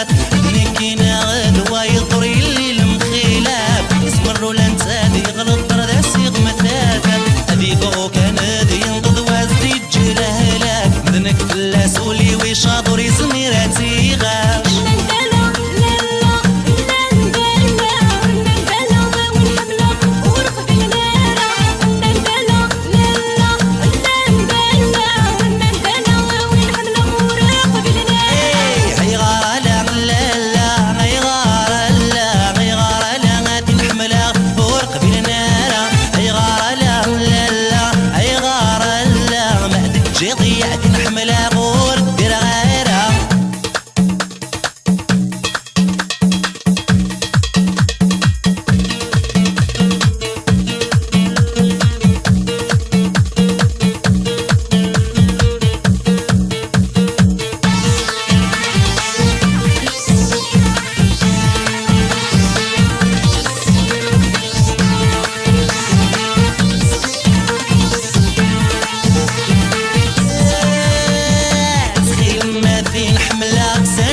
فات نكينا غدوة يطري الليل مخيلاب يسمر ولا نتادي غلط طرد عسيق مثاثات هذي بغو كان هذي ينضد وازدي تجلهلاك مدنك فلاس ولي ويشاطر يسميراتي غاش ضيعت نحملها غور دير غيرها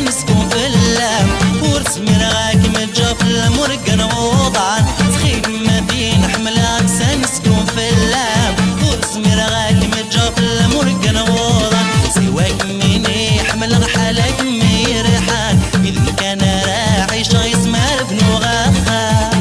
نسكن في اللام ورسمي راك متجاف المرقن وضعان تخيل ما فين حملاك سنسكن في اللام ورسمي راك متجاف المرقن وضعان سواك مني حمل حالك ميرحان إذا كان راعي شايس ما بنو غاخان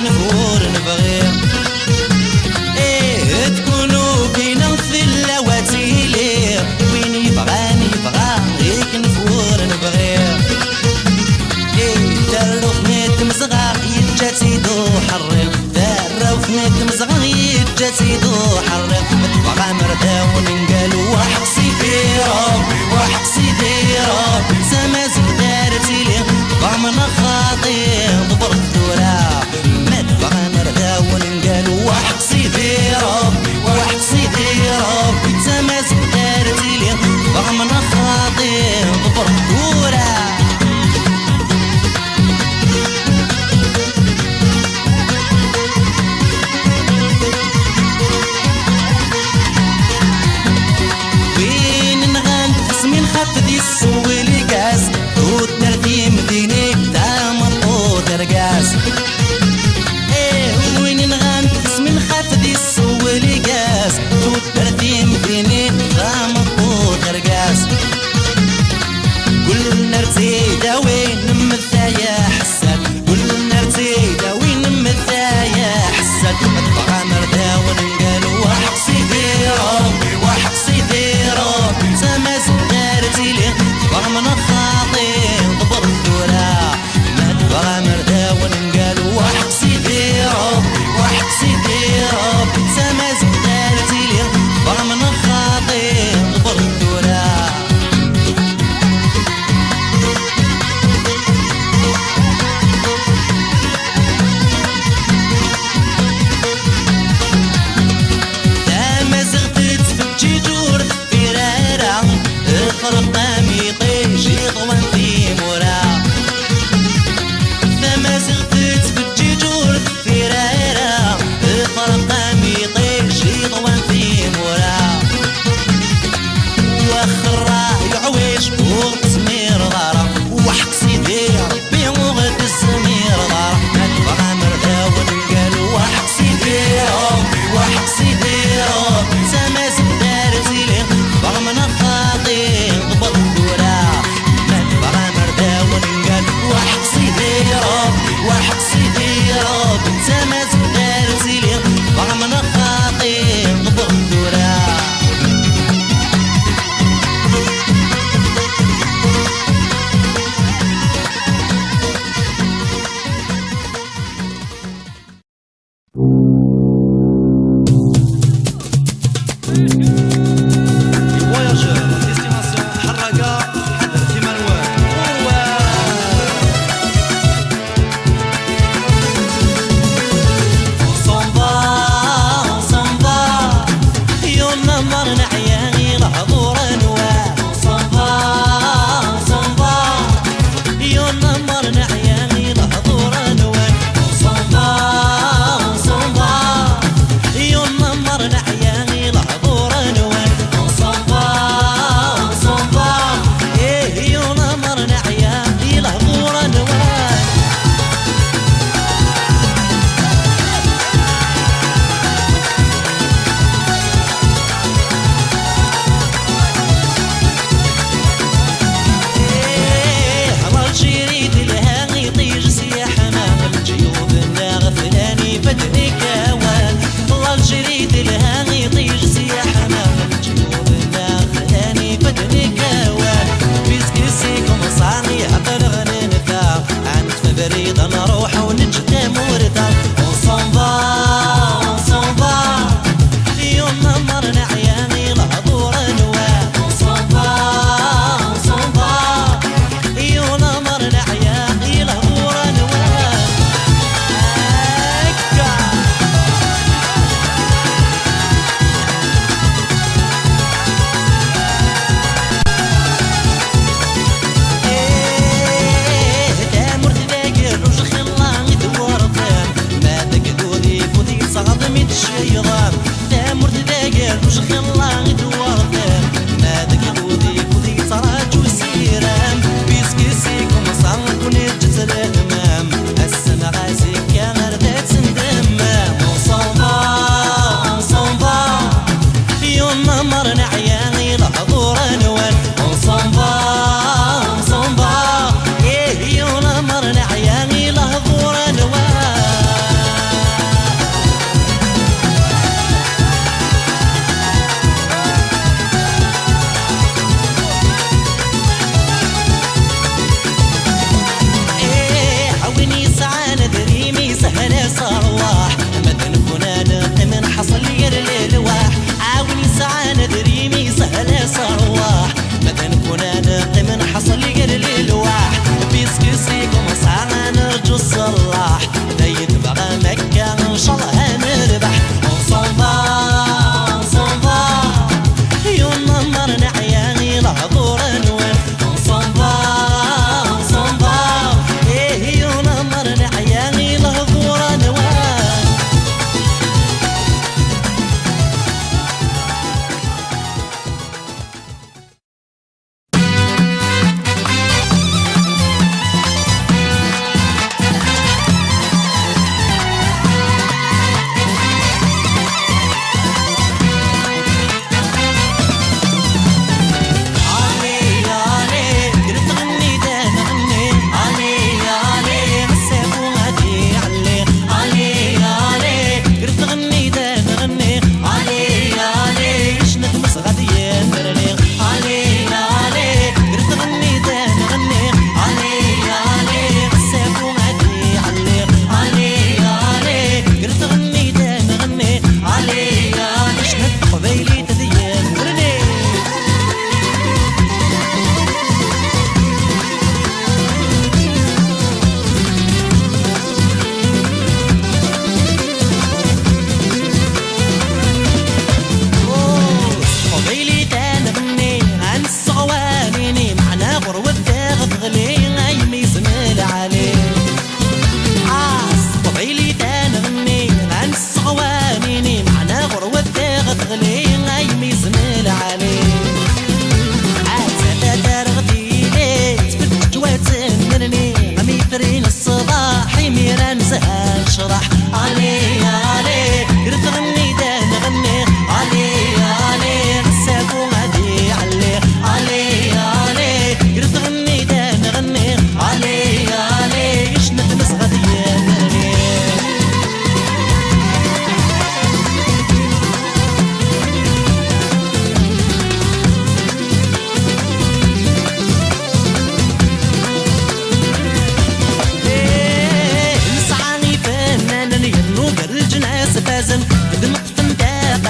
نفور نبغير ايه تكونوا كينا في اللواتيلي وين يبغاني بغا هيك نفور نبغير ايه دارو فنيت مزغا يتجاتي دو حرق دارو فنيت مزغا يتجاتي دو حرق بغا مردا وننقالو وحقسي في ربي وحقسي في ربي سماز دارتي لي بعمنا خاطي ضبر الدورة بغا نردا وننقالو وحقسي في ربي وحقسي في ربي تماز دارتي لي بغمنا خاطي ضبر الدورة وين نغان تسمين خط دي السوي لي كاس ودرتي مدينيك تا مطوط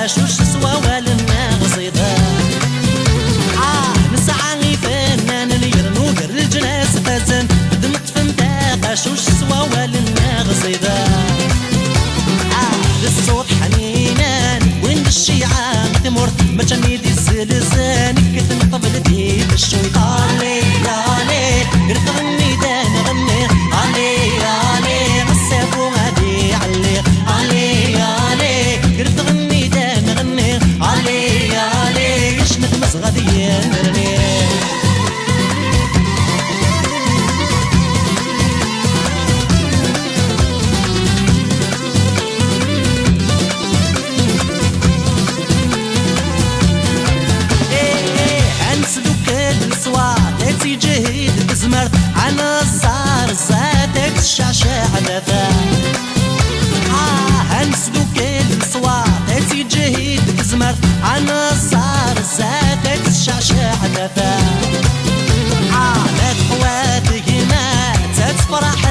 قاشوش سوا والنا غصيدا نسعى فنان يرنو قر الجناس فازن دمت فمتا قاشوش سوا والنا غصيدا للصوت حنينان وين الشيعة تمر ما تميدي الزلزان كتن قبل دي بالشوي علي علي غني دان غني علي علي غسافو غادي علي علي علي غني دان غني علي علي شنت غادي نرني جهيد تزمر عنا الزار زادك الشعشع لذا هنسدو كل صوات جهيد تزمر عنا الزار زادك الشعشع لذا لا تحوات يمات تفرح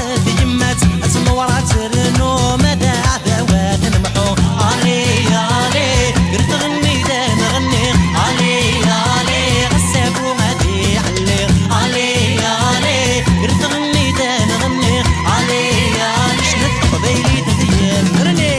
يمات تنورات رنو مدى عذوات نمحو علي علي قرت غني دان غني علي علي غسابو غادي علي علي علي قرت غني دان غني علي علي شنت قبيلي تدين مرني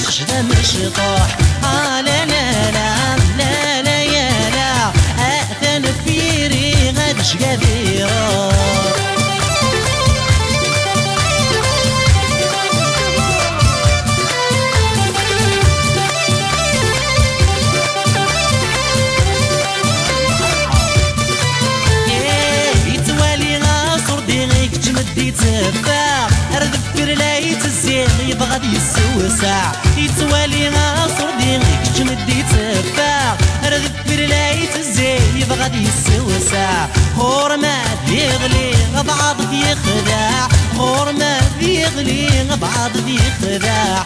غتخش ذا مشطوح لا لا لا لا لا يا لا أثن فيري غادش قاديرو يتفاق ردفكر لا يتزيغ يبغى يسوسع يتوالي غاصر ديغك جمد يتفاق ردفكر لا يتزيغ يبغى يسوسع غور ما يغلي بعض يخدع غور ما يغلي بعض يخدع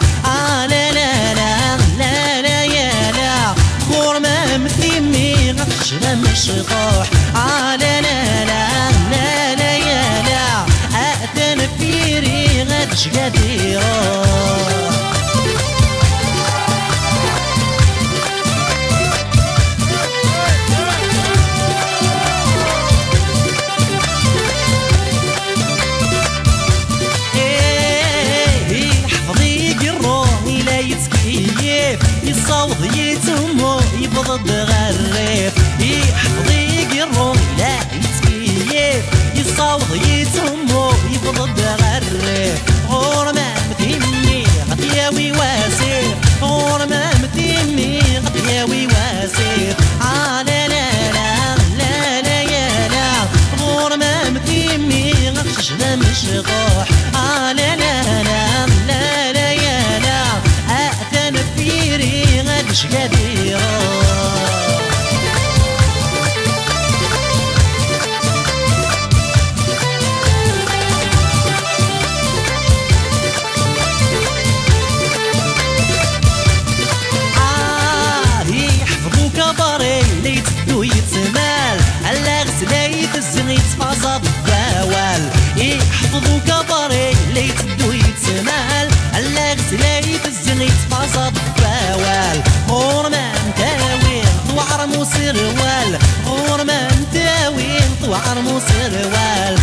لا لا لا لا لا يا لا غور ما مثيمي غتشرى مشطوح لا لا لا لا لا يا لا أأتن فيري غادش قاديرو يصوض يتمو يفض غريف يحفظيك الروح لا يتكيف يصوض يتمو يفض غريف غور ما مديني غطياوي واسير غور ما مديني غطياوي واسير لا لا لا لا لا يا لا غور ما مديني غطش ذا مشطوح لا لا لا لا لا يا لا أأتن فيري غادش قاديرو يتمال على غسلاي تزغي تفاصد الدوال يحفظو كبري لي تدو يتمال على غسلاي تزغي تفاصد الدوال غور ما متاوي طوعر مو سروال غور ما متاوي طوعر مو سروال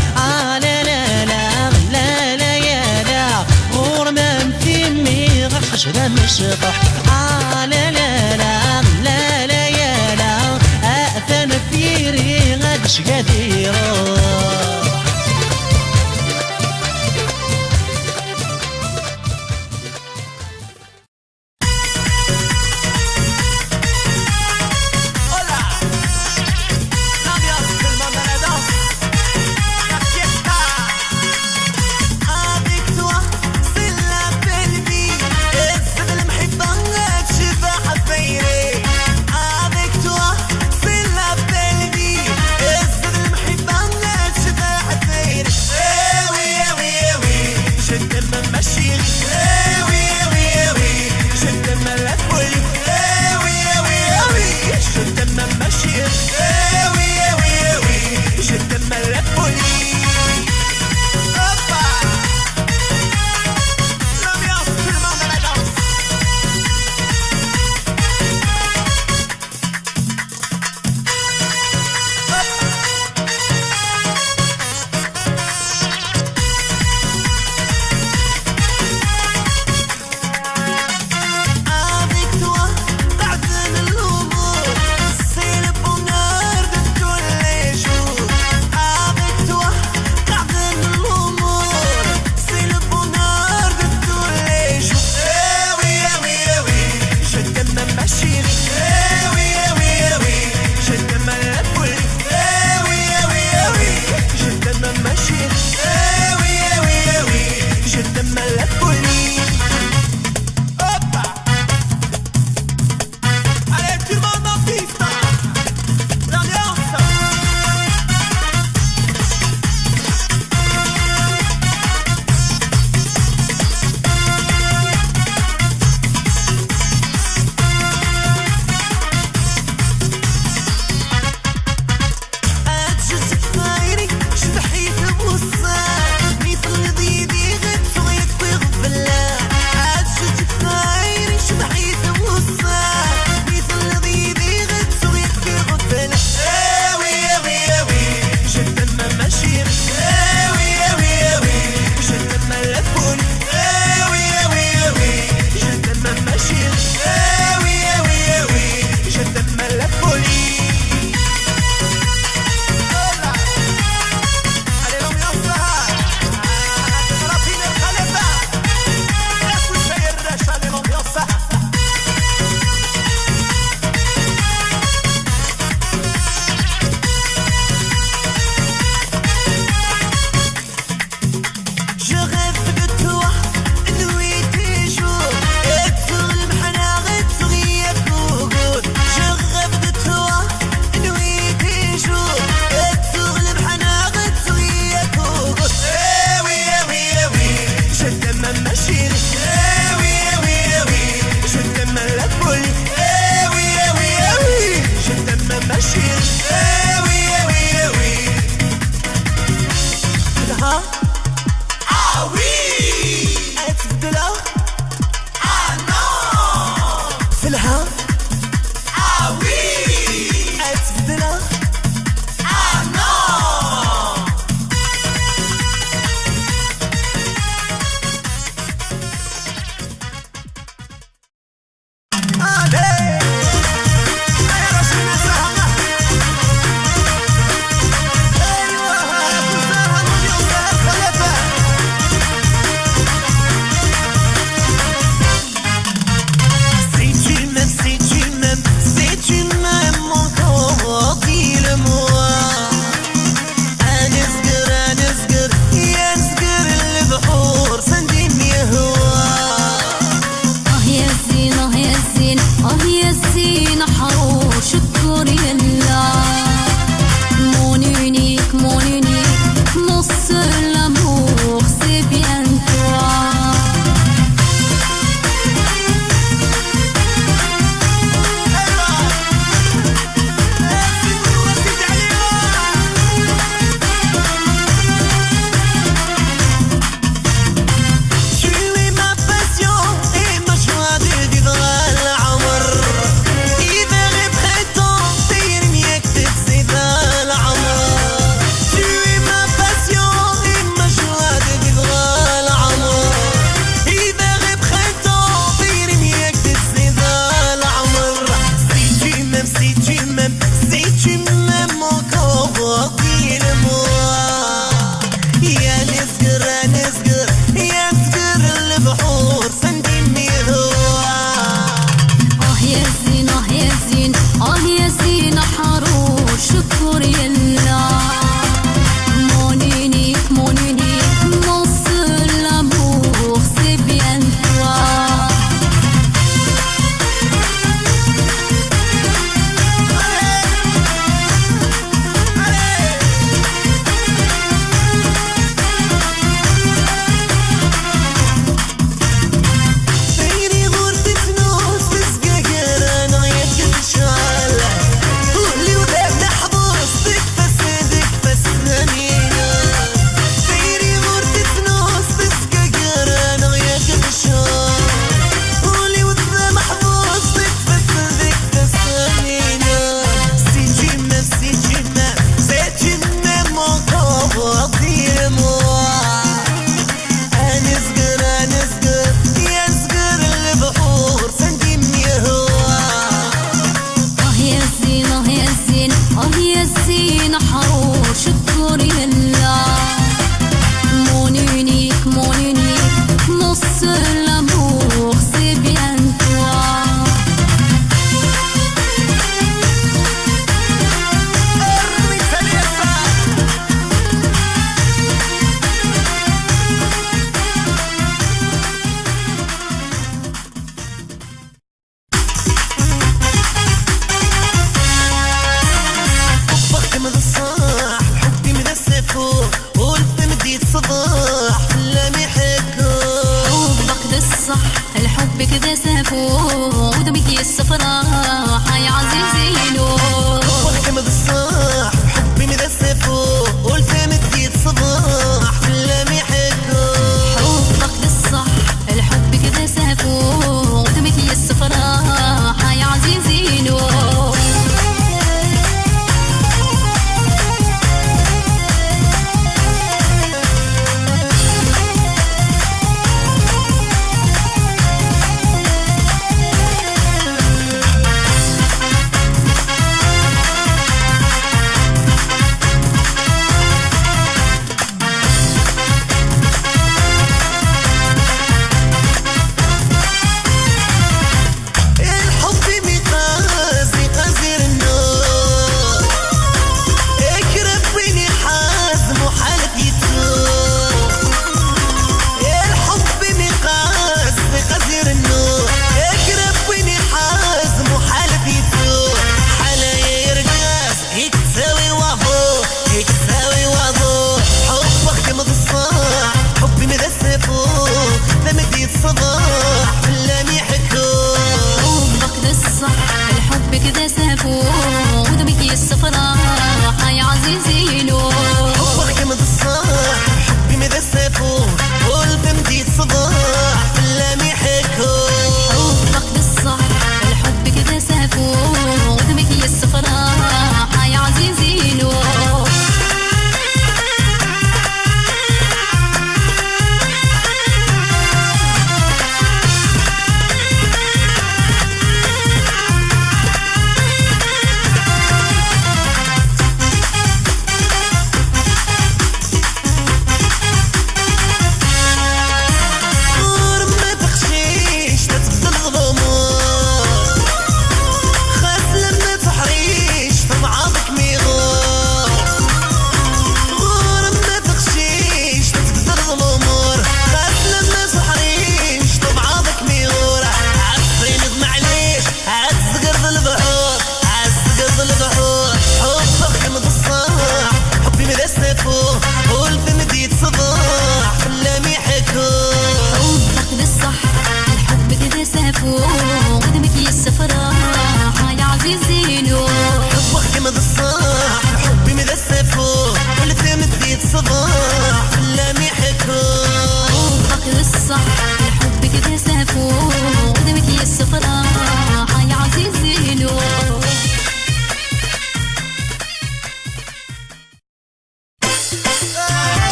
لا لا لا لا لا يا لا غور ما متيمي غرش ذا مشطح لا لا لا لا لا يا لا أثن فيري غادش قاديرو Eh oui, eh oui, eh oui. Je t'aime la folie. Eh oui, eh oui, eh oui. Je t'aime ma chérie. Eh oui, eh oui, eh oui. Ah oui. de là. Ah non. في الها. Ah oui. de là. Ah non. Allez.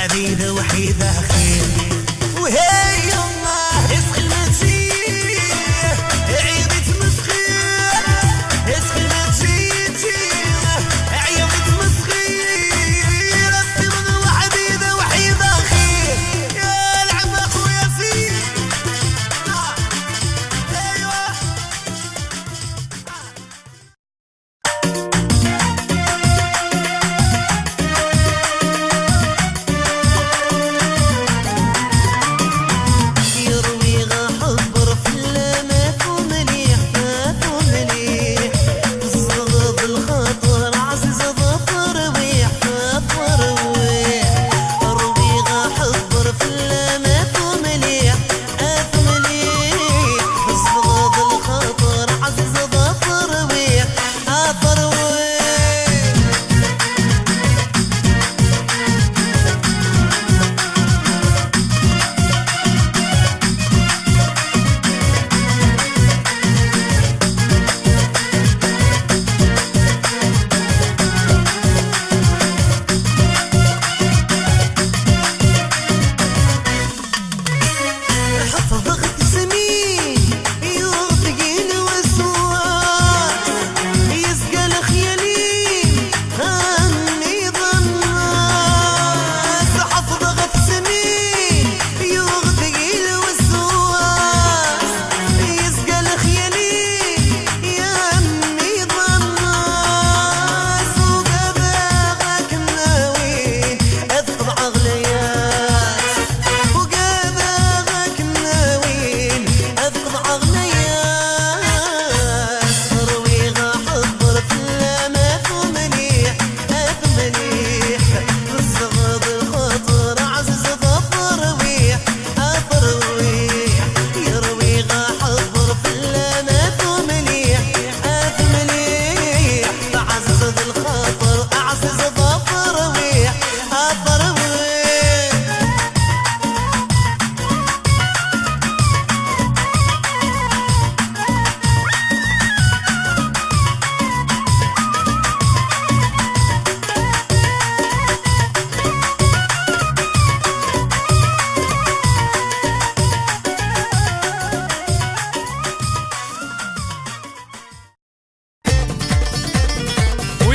حبيبة وحيدة خير وهي يما اسخن ما تجيه عيدي تمسخير اسخن ما تجيه عيدي تمسخير السمن وحبيبة وحيدة خير يا العم اخويا سير ايوه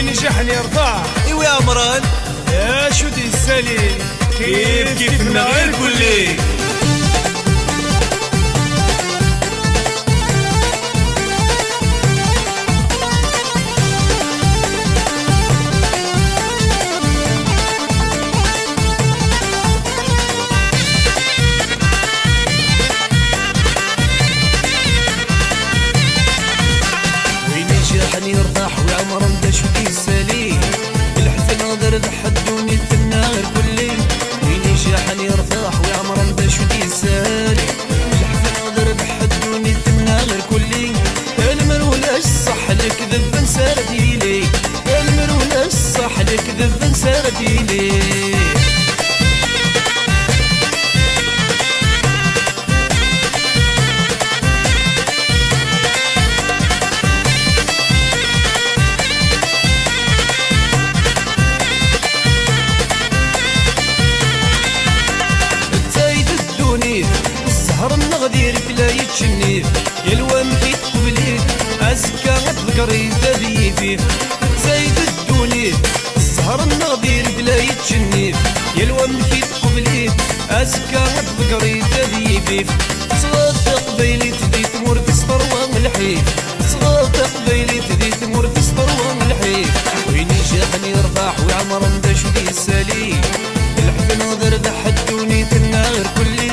نجحني يرضع ايوا يا مران يا شو دي السالي كيف من غير كلي وين نجحني يرضح وعمر مداش في السالي الحزن ناظر ضحدوني الثنا غير كلي وين نجحني يرضح وعمر مداش في السالي الحزن ناظر ضحدوني الثنا غير كلي المرولاش صح الكذب نسار ديلي المرولاش صح الكذب نسار ديلي الزهر النغديرك لا يتشنيف يا الوام كيت قبليك أزكى تذكري ذبي فيه زايد الدوني الزهر النغديرك لا يتشنيف يا الوام كيت قبليك أزكى تذكري ذبي فيه صغار قبيلي تدي تمر تسطر والحيف صغار قبيلي تدي تمر تسطر والحيف وين جاحني يرضاح وعمر مداش دي السالي الحفن نظر ضحدوني تنا غير كلي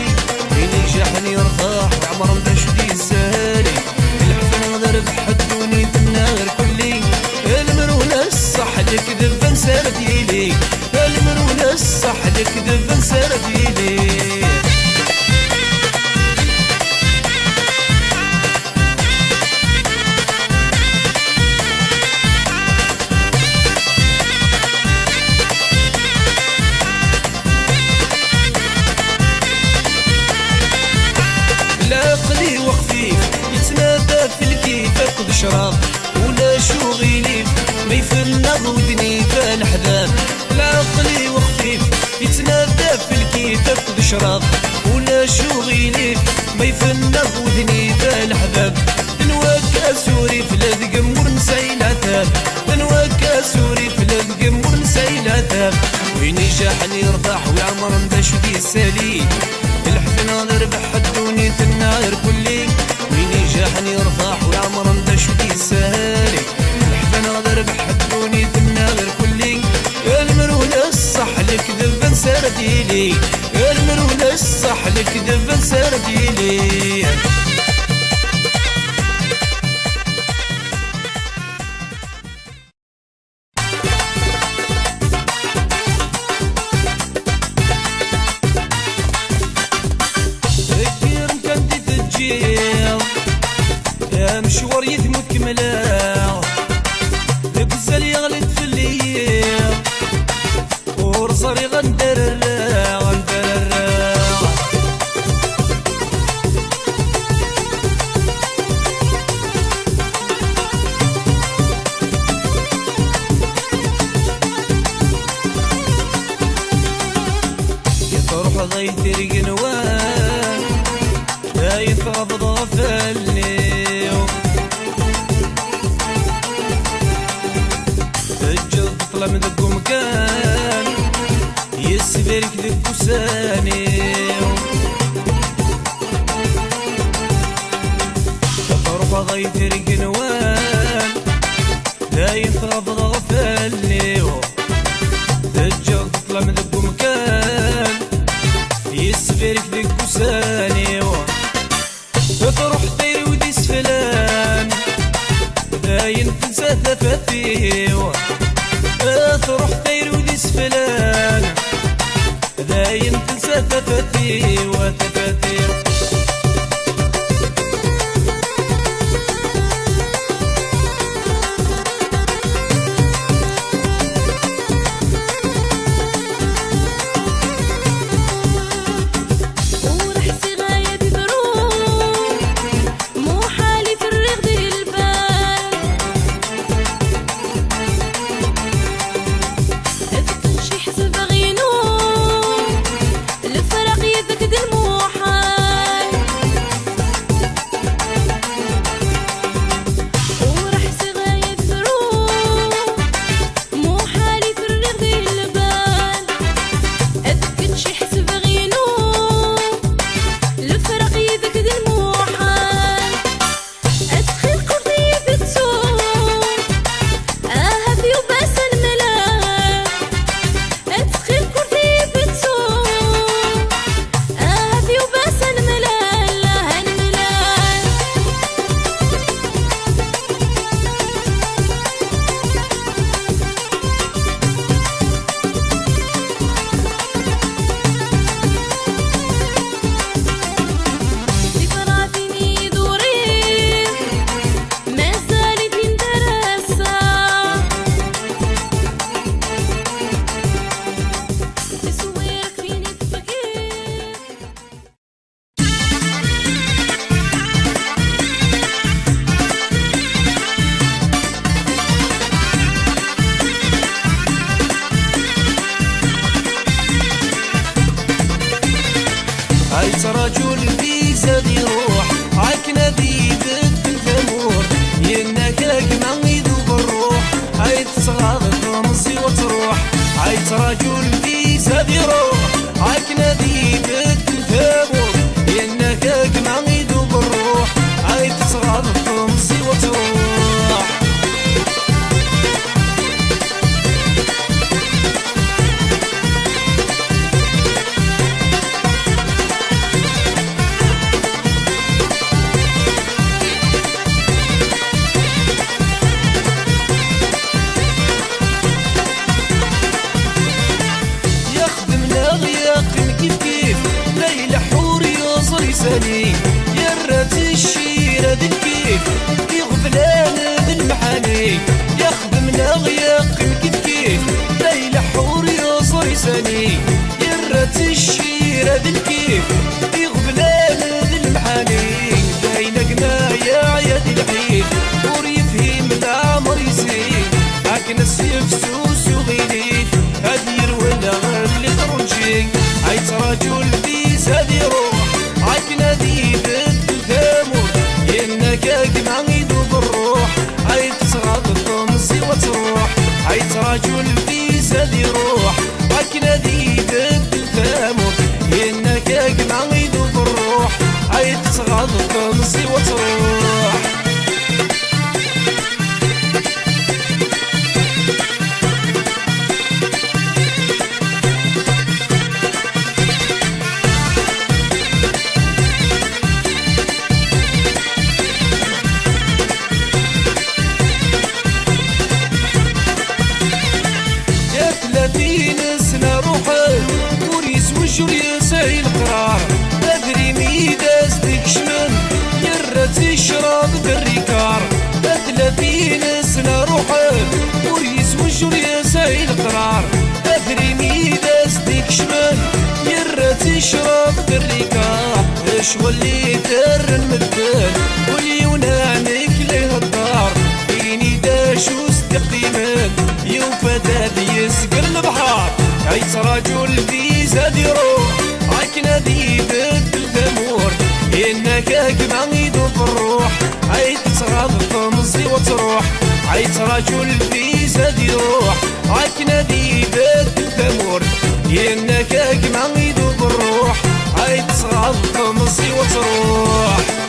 نجحني يرضاح وعمر مداش دي السالي الحفن نظر بحدوني تمنا غير كلي المرونة الصح الكذب نسار ديلي المرونة الصح الكذب نسار ديلي العقلي وخفيف يتنادى في الكيف اخذ شراب ولا شغيلي ما يفنغ ودني فالحباب العقلي وخفيف يتنادى شراب ولا شغيلي ما يفنى ودني بالحباب نوكا سوري في الذقم ونسيلاتها نوكا سوري في الذقم ونسيلاتها وين يشحن يربح ويعمر باش يسالي الحفنة ربح الدنيا النار كلي وين يشحن يربح ويعمر باش يسالي الحفنة ربح الدنيا النار كلي المرولة الصح لك ذب سرديلي المرولة الصح لك ذب سرديلي يا مشوار يثمت كملا بزال يغلط في الليل ورصري غندر يطرح ضيتر قنوان لا يتغض غفلني تجد طلع من ذاك مكان يسبرك ذاك وساني تروح ضيف القنوان لا يتغض غفلني تجد طلع من ذاك مكان يسبرك ذاك وساني تروح طير وديس فلان داين تنسى ثفاتيه تروح طير وديس فلان داين تنسى ثفاتيه وثفاتيه عايز رجل في زاد يروح عاكنا ذي بدل ثمور ينك ما يذوب الروح عايز صغار تمصي وتروح عايز رجل في زاد يروح عاكنا ذي بدل ثمور ينك ما يذوب الروح عايز صغار تمصي وتروح يرات الشيرة ذي الكيف يغفلان ذي المحاني يخدمنا غياق كيف كيف ليلة حور يوصر يساني يرات الشيرة ذي الكيف يغفلان ذي المحاني بينقنا يا عيادي الحيف وريفهم العمر يزيد عكنا السيف سوس وغيليف هادير ولا غير اللي ترجي عيت رجل بي روحك ويسوج ويسايل قرار أثريني داس ديك شمال يرى تشرب بالركاب اشغل لي در المدال واليونانك ليه الدار إني داش وستقيمان يوفى داد يسقر البحر عيس رجل في زاد يروح عاك نادي بدل ثمور إنك أجمع يدوب الروح عيد تصغر تمزي وتروح عيد رجل في زاد يروح عاك نادي بدل ثمور إنك أجمع يدوب الروح عيد تصغر تمزي وتروح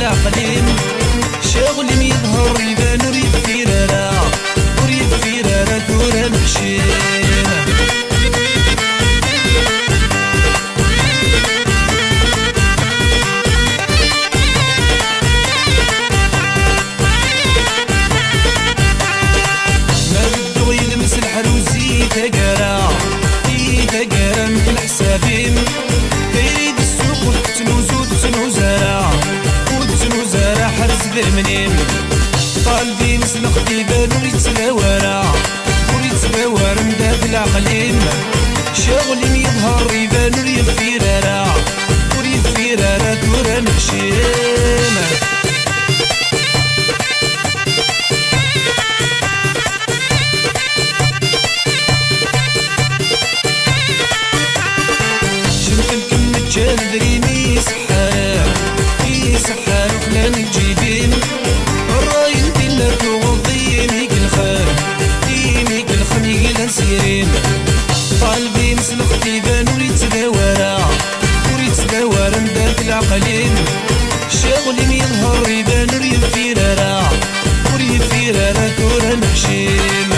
العقلين شغل يظهر يبان وريد فيرارا وريد فيرارا دورا نحشين ما بدو يلمس الحروزي تقرا تقرا مثل حسابين يريد السوق وتنوزو تنوزارا وزارة حرز بالمنين قلبي مسلق ديبان وريتسلاورا وريتسلاورا مداد العقلين شغلي يظهر يبان وريد فيرارا وريد فيرارا دورا نحشين شنكم متجال دريني سحار سحار وفلان الجيبين الراين دينا توضي ميك الخير ميك الخير يقيل نسيرين قلبي مسلق ديبان وريد تداورا وريد تداورا مدات العقلين شغلي يظهر يبان وريد فيرارا وريد فيرارا دورا نحشين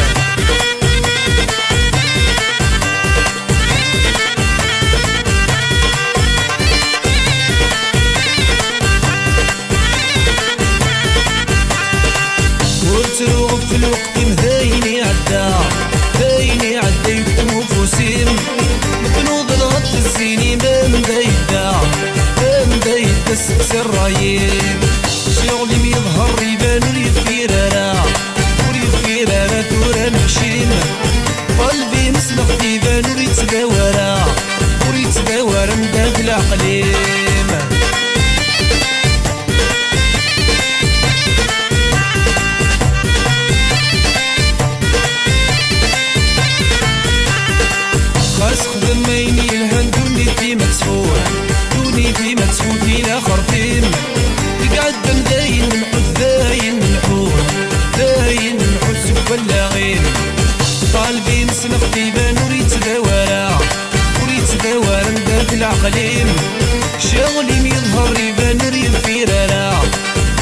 تروغ في الوقت مهيني عدا هيني عدا يكتمو فوسيم بنوض الغط الزيني ما مدايدا السكس الرايم شغلي ميظهر يبان وريد فيرارا وريد فيرارا دورا نحشيم قلبي مسلق ديبان وريد تداورا وريد تداورا مداد العقليم خدميني الهن دوني في مكسور دوني في مكسور فينا خرطيم تقعد داين نحوس داين نحوس بلاغين قلبي مسلق ديبان وريد تداورا مداد العقلين شغلي ميظهر يبان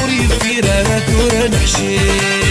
وريد فيرارا دورا نحشين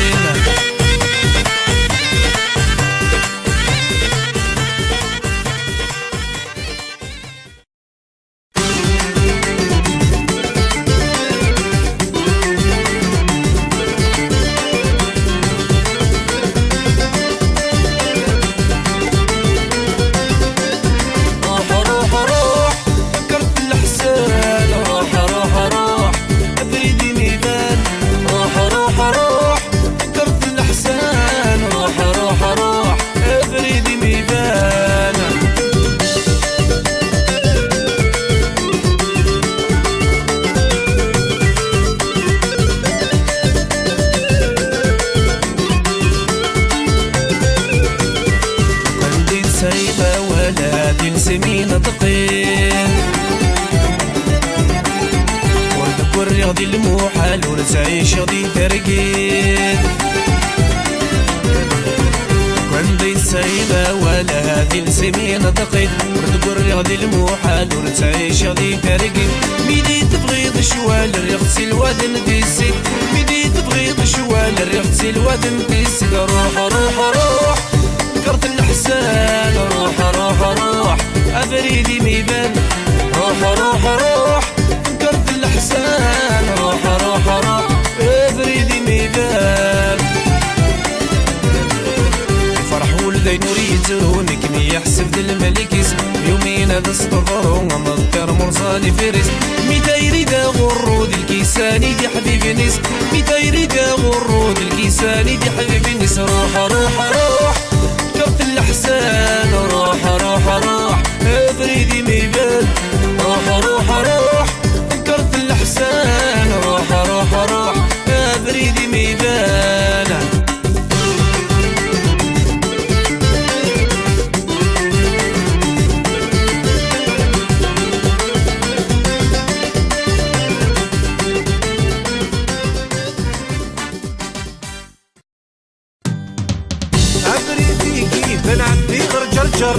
سمينة دقين وردك غدي المحال ونتعيش غدي ترقين وعندي سايبة ولا هادي سمينة دقين وردك غدي المحال ونتعيش غدي ترقين ميدي تبغيض شوال الريخت الوادن ديسي ميدي تبغيض شوال الريخت الوادن ديسي روح فكرت الحسان روح أبريدي ميبان روح فكرت الحسان روح داين وريتونك مي يحسب الملكيس يومين هذا استغفروا مذكر مرسالي فارس ميتا يريد غرود الكيساني دي حبيبي نيس ميتا يريد غرود الكيساني دي حبيبي نيس روح روح روح كرت الأحسان روح روح روح بريدي ميبان روح روح روح كرت الأحسان روح روح روح بريدي ميبان بنعدي جرجر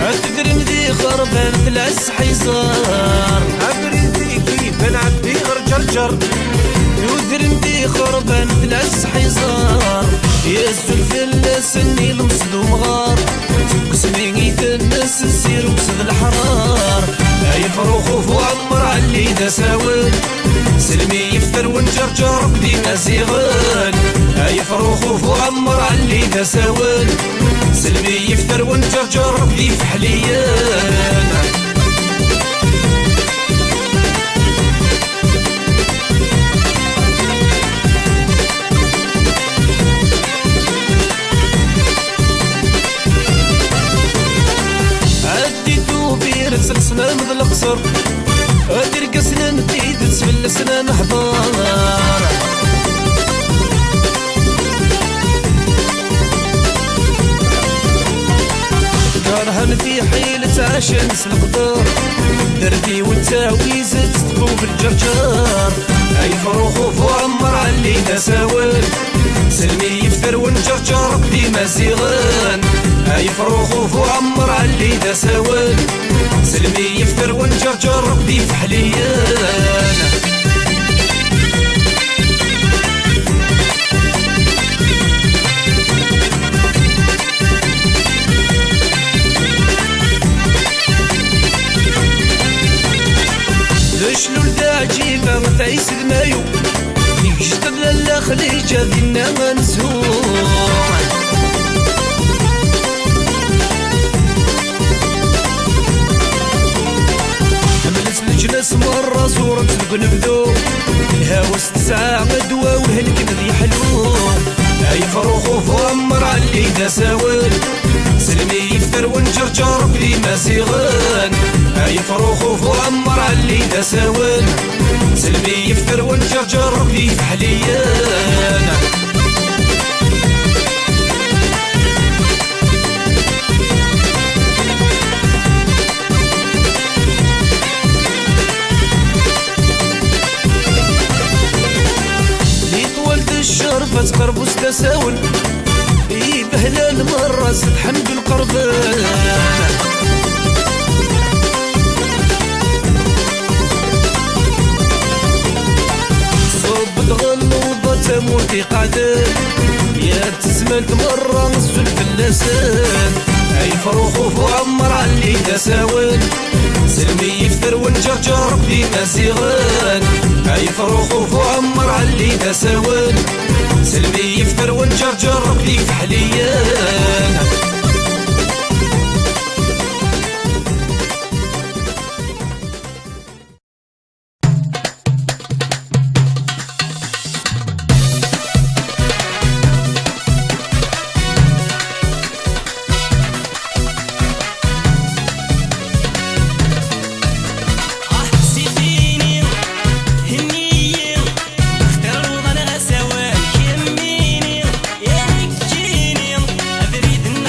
أتقرن ذي خربان في العسحيزار أبريدي كيف بنعدي جرجر يودرن ذي خربان في العسحيزار يسجل في السني المصدوم غار سمين يتنس السير وسد الحرار أي فروخ وعمر علي دساول سلمي يفتر ونجرجر بدينا زيغان أي فروخ وعمر علي دساول سلمي يفتر ونجرجر بدي فحليان عديتو بير سلسنا مذ القصر أدير قسنا نديد تسفلسنا محضار كرهن في حيلة عشان القدر دردي والتاويز تطبو بالجرجار أي فروخ وعمر علي دساول سلمي يفتر ونجرجر ديما زيغان أي فروخ وعمر علي دساول سلمي يفتر ونجرجر دي فحليان شلو الداجيبة متعيس المايو يجدد للا خليجة دينا منزور حملت الجنس مرة زورة القنبدو الهاوس تسعة غدوة وهلك ذي حلو أي فروخ وفمر علي دساول سلمي يفتر ونجرجر بديما زيغان أي فروخ وعمر علي دساول سلمي يفتر ونجرجر بدي فحليان لي طولت الشرفة تقرب تساول بهلا المرة زد حمد القربان صوب تغلوضة تموتي قعدان يا تزملت مرة نزل في اللسان أي فروخ وعمر علي دساول سلمي يفتر ونجرجر بديما زيغان أي فروخ وعمر علي دساول سلمي يفتر ونجرجر بدي فحليان أريد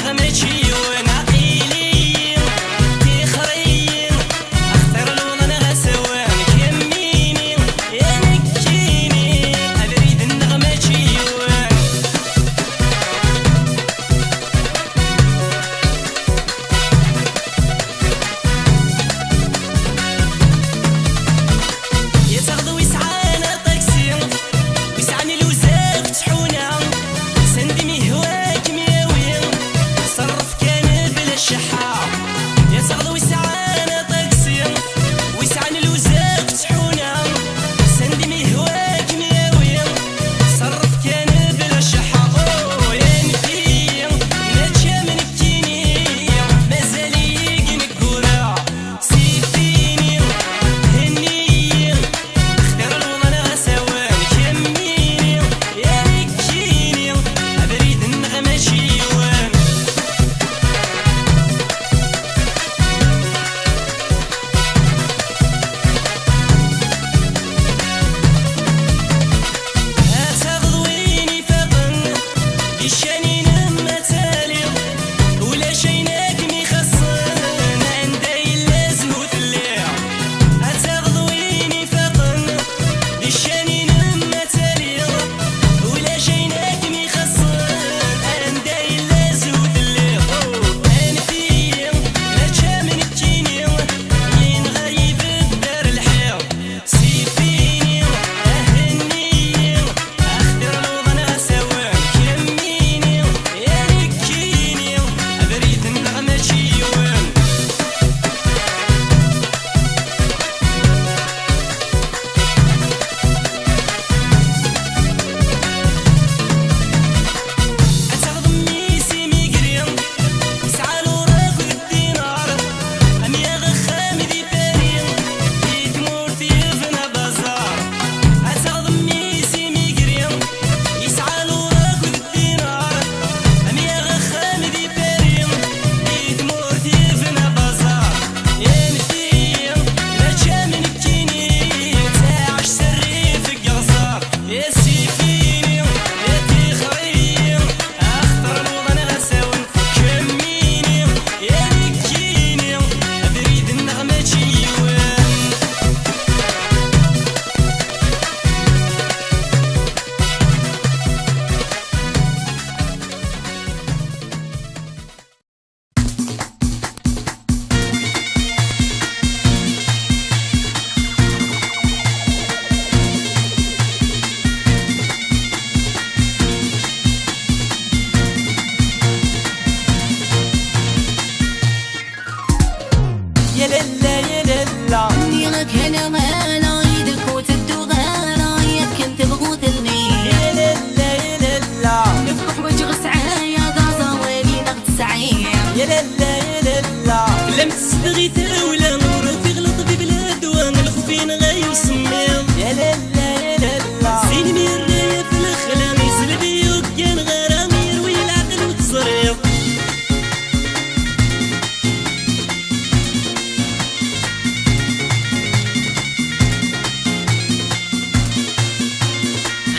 يا لالا يا لالا لم تستغي تاولا نور في غلط في بلاد وان الخفين غيوسميض يا لالا يا لالا سين ميرايا في الخلام يسلبي وكان غرام يروي العقل وتصريض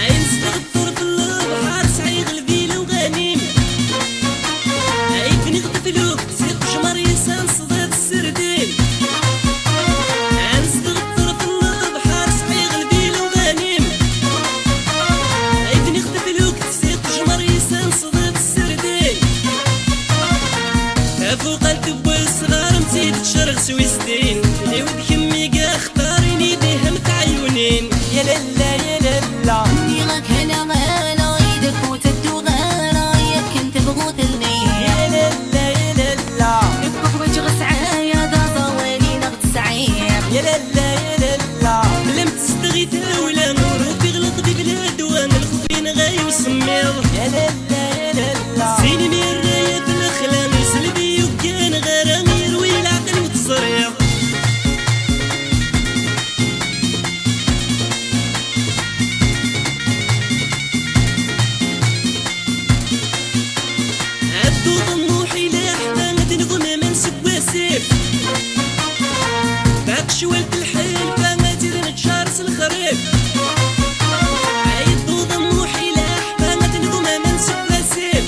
عين استغفر في البحر سعيد الفيل وغنيم عيفني غتفلوك سيق جمر يسان صديق السردين عين استغفر في البحر سعيد الفيل وغنيم عيفني غتفلوك سيق جمر يسان صديق السردين فوق الدب الصغار مسيت تشرغ سويستين لي ود كمي كاع اختاريني بهم تعيونين يا لالا يا لالا ديرك هنا غالا يدك وتدو غالا ياك كنت بغوتلني يا لالا يا لالا يبقى وجه سعايا دا طوالي نغد سعير يا لالا يا لالا لم تستغي تاولا نور في غلط في بلاد وان الخفين غيوسميض يا لالا يا لالا سيني ميرايا في الخلام يسلبي وكان غرام يروي العقل وتصريض عدو طموحي لحتى ندنغم من سوا سيف باك شوالت الحيل فما تير نتشارس الخريف عدو طموحي لحتى ندنغم من سوا سيف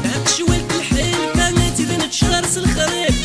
باك شوالت الحيل فما تير نتشارس الخريف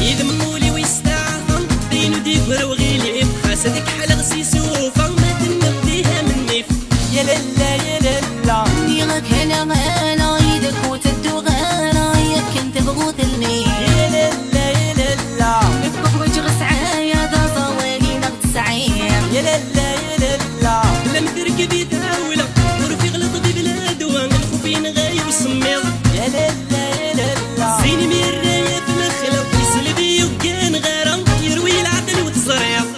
يذمولي ويستعفن دينو ديكور وغيليف خاصتك حلق سيسوفا ما تنبديها من نيف يا لالا يا لالا ديرك هنا غالا يدك وتدو غالا ياك كنت بغوتلني يا لالا يا لالا يبقى وجه سعايا دا طوالي نغد سعير يا لالا يا لالا لم تركبي تاولا نور في غلط ببلاد وان الخفين غيوسميض يا لالا يا لالا سيني ميرايا في الخلق يسلبي وكان غرام يروي العقل وتصريض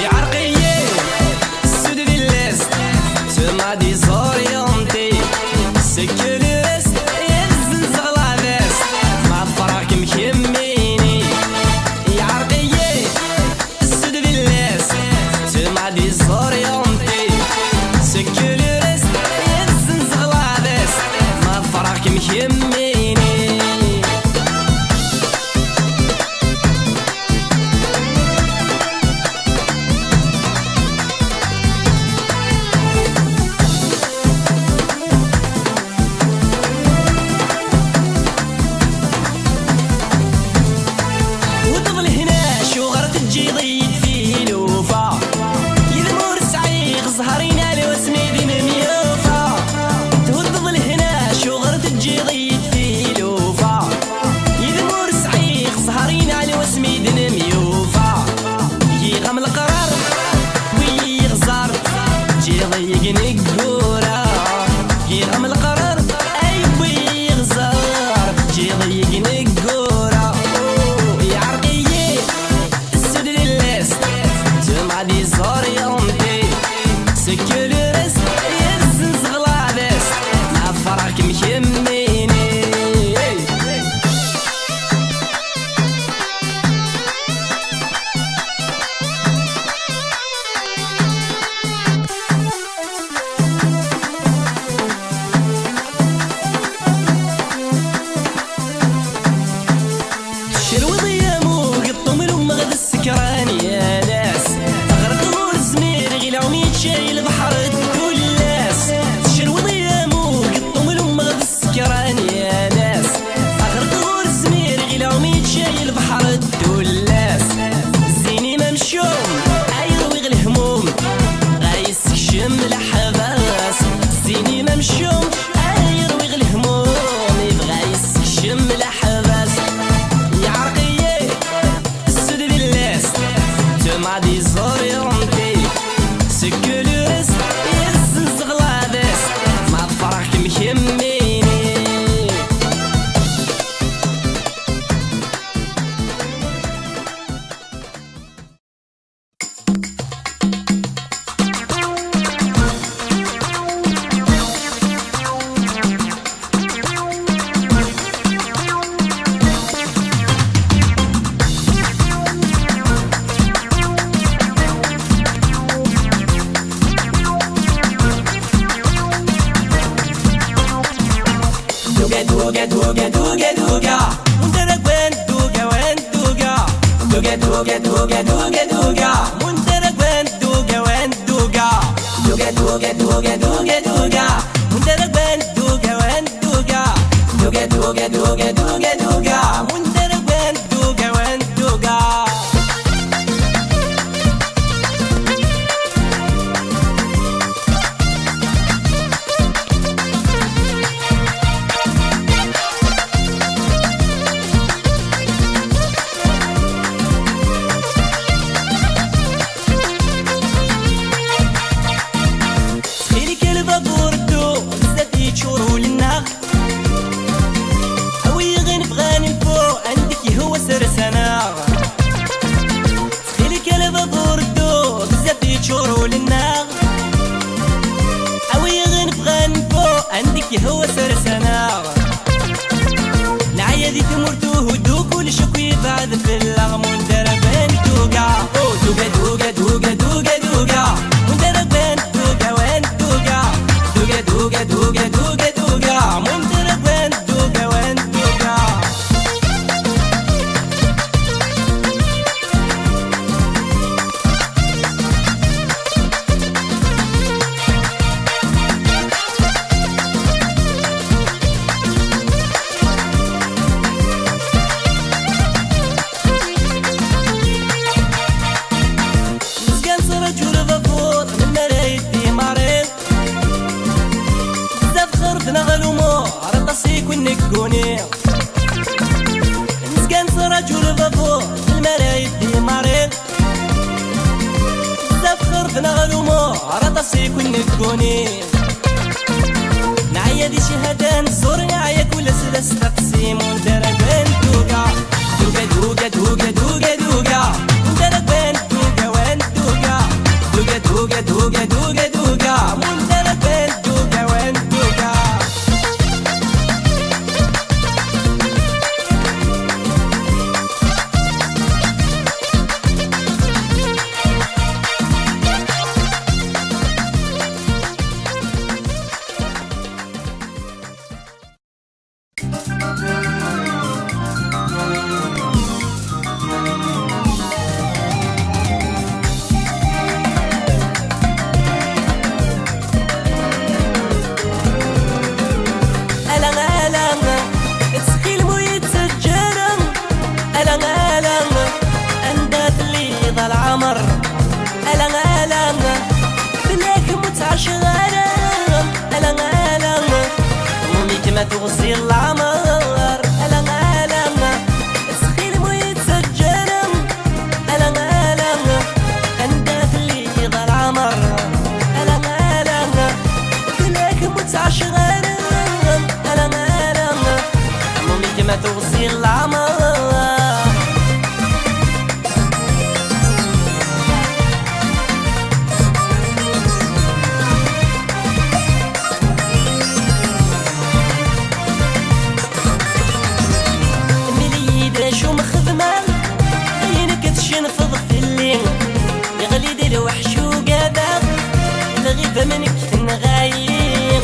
يا عرقية السود باللست تما دي زوريونتي سكولوست يزن زغلا بس مع فراك مكميني يا عرقية السود باللست تما دي زوريونتي سكولوست يزن زغلا بس مع فراك مكميني وطفل هنا شو غرت تجي ضيق في لوفا يذمور سعيق زهرينا لو سنيدين ميوفا وطفل هنا شو غرت تجي ضيق في لوفا يذمور سعيق زهرينا لو سنيدين ميوفا يغم القرار ويغزار جي ضيق نقورا يغم القرار اي ويغزار جي ضيق نقورا يا عرقية السود للست تما دي زوريونتي سكولوست يزن زغلا بس مع فراك مكميني مكميني دوقة دوقة دوقة دوقة وندرك وين دوقة وين دوقة دوقة دوقة دوقة دوقة دوقة وندرك وين دوقة وين دوقة دوقة دوقة دوقة دوقة دوقة وندرك وين دوقة وين دوقة دوقة دوقة دوقة دوقة دوقة وندرك وين دوقة وين دوقة هو سرسنا العيادي تمرتوه دوك والشكوي بعد في اللغمون دربان دوقع دوقع دوقع دوقع دوقع دوقع مندربان دوقع وين دوقع دوقع دوقع دوقع دوقع دوقع مندربان دوقع وين دوقع نكوني نسكن رجل فافور المرايد دي مريض بزاف خرفنا غلومو رطاسي كون نكوني نعيا دي شهادان الزور نعيا كل سلاس تقسيم وندرك وين دوقع دوقع دوقع دوقع دوقع دوقع وندرك وين دوقع وين دوقع دوقع دوقع دوقع دوقع دوقع وندرك وين دوقع وين دوقع ما توصي العمر ألم ألم تسخيل مويت سجرم ألم ألم أنداث لي ضل عمر ألم ألم كلاك متعش غرم ألم ألم موميك ما توصي العمر نفض في الليل يغلي دير وحش وقادر الغيبة منك تنغاير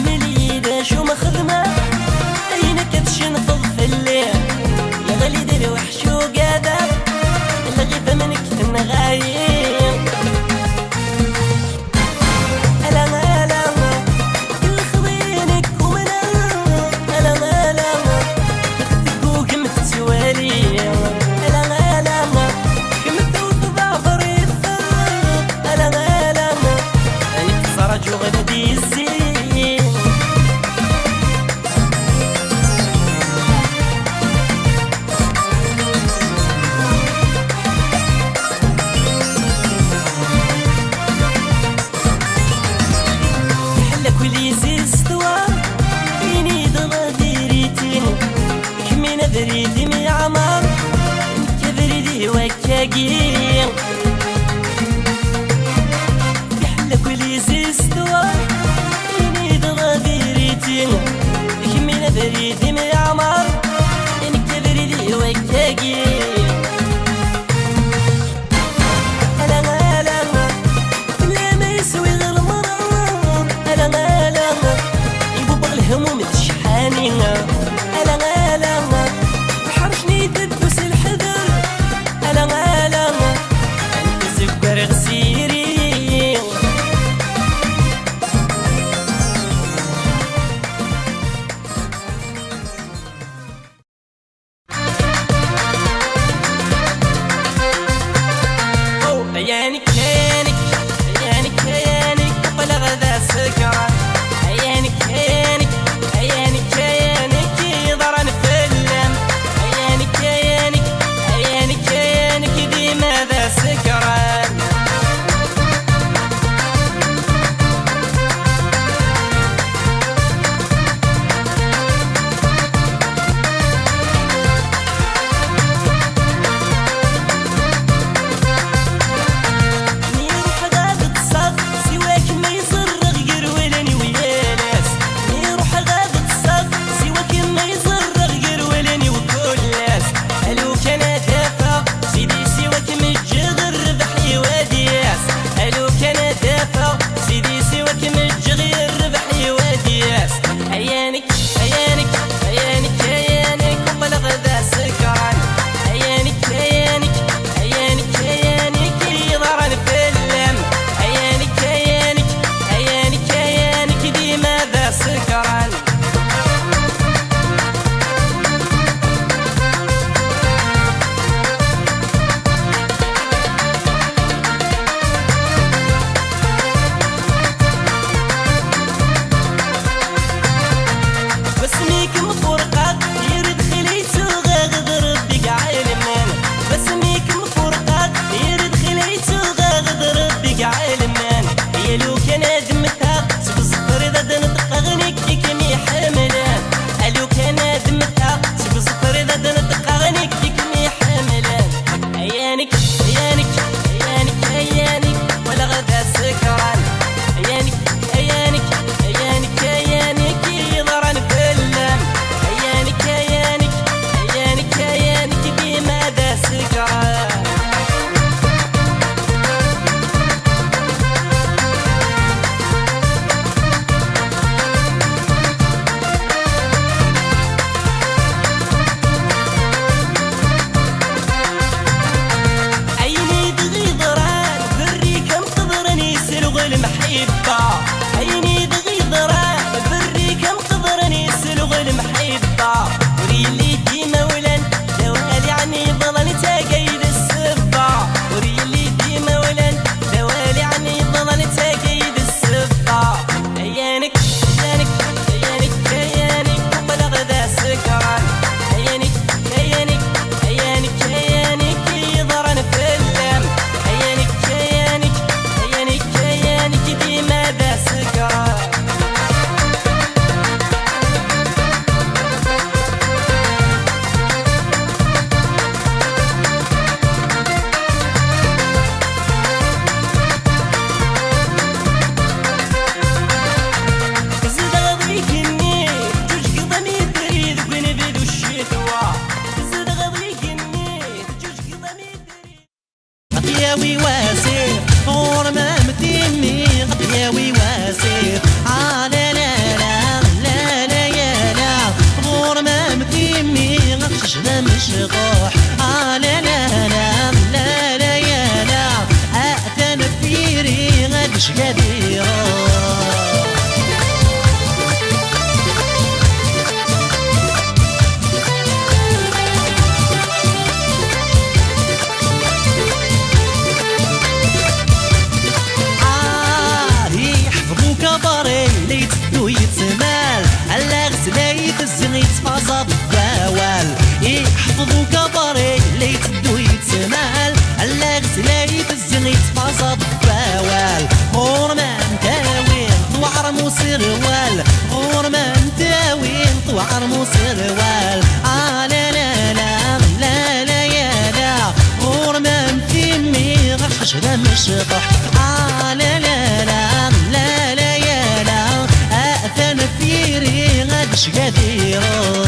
مليدة شو مخدمة عينك تشنفض في الليل يغلي دير وحش وقادر الغيبة منك تنغاير ألم ألم كل خضينك ومنا ألم ألم تقوق متسوالي ألم ألم كم توت ضعفر يفر تاقي بحلك وليزيز دوا إني درا ديريتي كمينا بريدي من عمر إنك تبريدي ويكتاقي ألا غالا لا ما يسوي غير المرار ألا غالا يبوبغ الهموم تشحاني ألا غالا وحرشني تدوس الحذر ألا غالا أنت سكر غسيري عيانك عيانك عيانك عيانك بلغ ذا سكران عيانك عيانك عيانك عيانك ضرن فلم عيانك عيانك عيانك عيانك ديما ذا سكران عيانك عيانك عيانك عيانك وبلغ ذا سكران عيانك عيانك عيانك عيانك ضرن فلم عيانك عيانك عيانك عيانك ديما ذا سكران بسميك مفرقات يرد خليتو غاغد ربي عالمان بسميك مفرقات يرد خليتو غاغد ربي عالمان هي لو كان دمتها سبزفر اذا دنطق غنيك كمي حملان لو كان دمتها سبزفر اذا دنطق غنيك كمي حملان عيانك عيانك عيانك عيانك ولا غدا سكران عيانك عيانك عيانك عيانك ضرن فلم عيانك عيانك عيانك عيانك بما ذا سكران عيني دغي ضران بري كم قدرني سلغ المحبة عيني دغي ضران بري كم قدرني سلغ المحبة وريلي ديما ولن دوالي عني ظلل تاقيد السبة وريلي ديما ولن دوالي عني ظلل تاقيد السبة عيانك عيانك عيانك عيانك وبلغ ذا سكران عيانك عيانك عيانك عيانك ضرن فلم عيانك عيانك عيانك عيانك ديما ذا سكران زيد غضيك النيل جوج قضني تريد بنبيد الشتوى زيد غضيك النيل جوج قضني تريد ياوي واسير غور ما مديني ياوي واسير لا لا لا لا لا يا لا غور ما مديني غشش ذا مشغوح لا لا لا لا لا يا لا أتنا فيري غدش قادي يتمال على غسلاي الزغي تفاصل الدوال يحفظو كبري اللي تدو يتمال على غسلاي الزغي تفاصل الدوال غور ما نتاوي طوعر مو سروال غور ما نتاوي طوعر مو سروال لا لا لا لا لا يا لا غور ما اش قادي يروح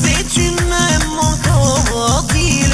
Si tu m'aimes, mon corps, dis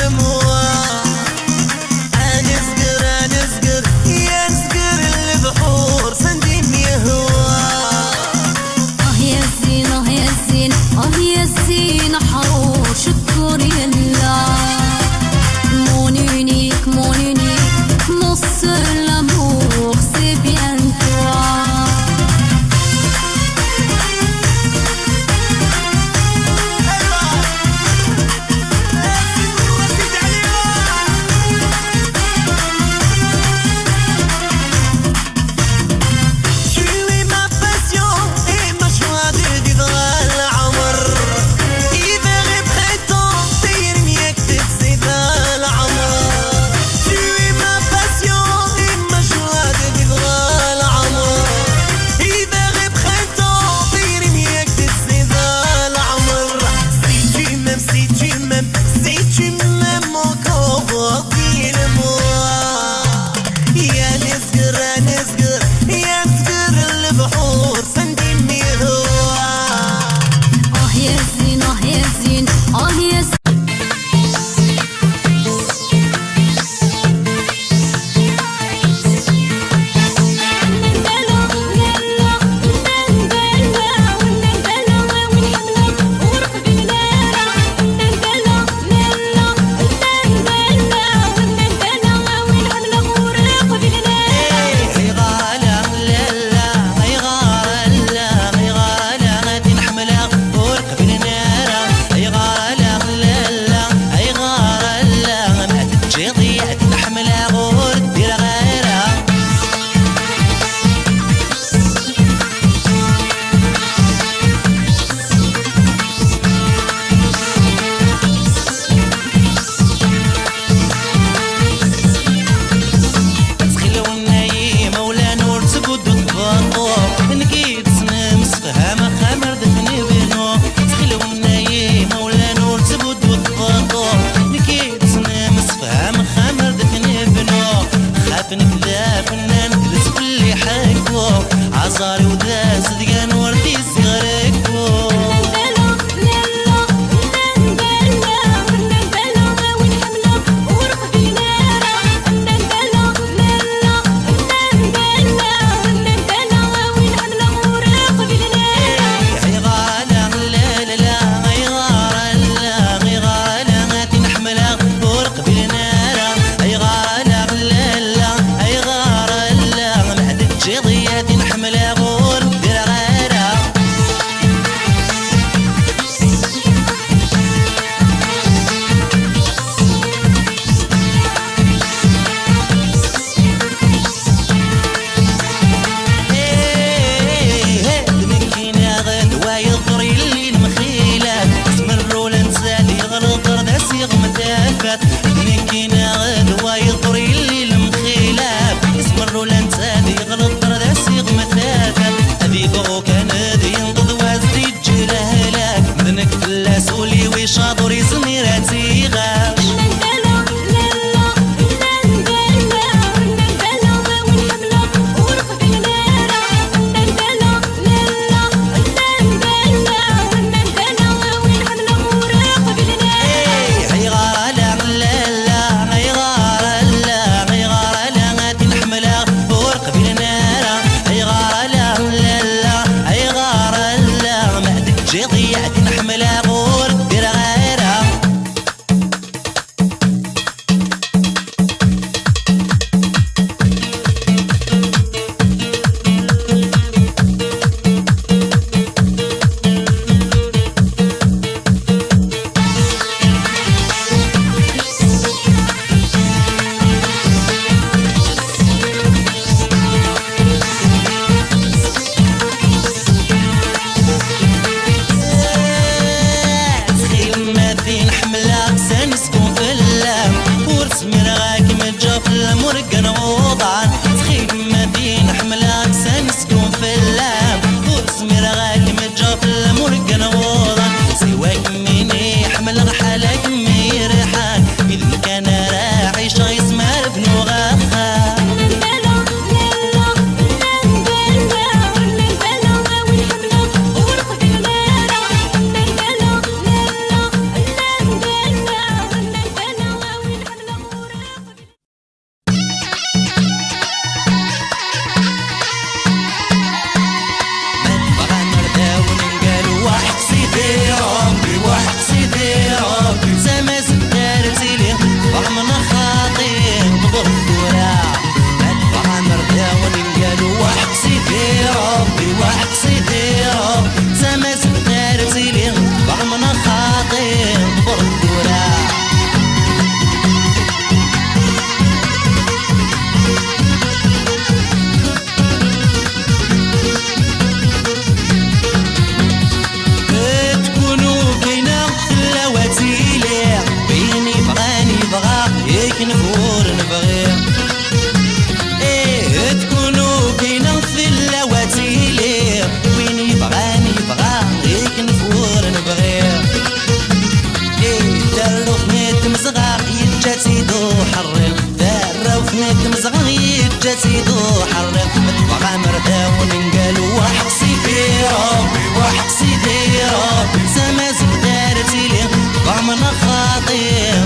يتجسدو حرق دارا وفنادم صغير يتجسدو حرق بغا مرداون نقالو وحق سيدي ربي وحق سيدي ربي سما زدارتي لي بغا من خاطي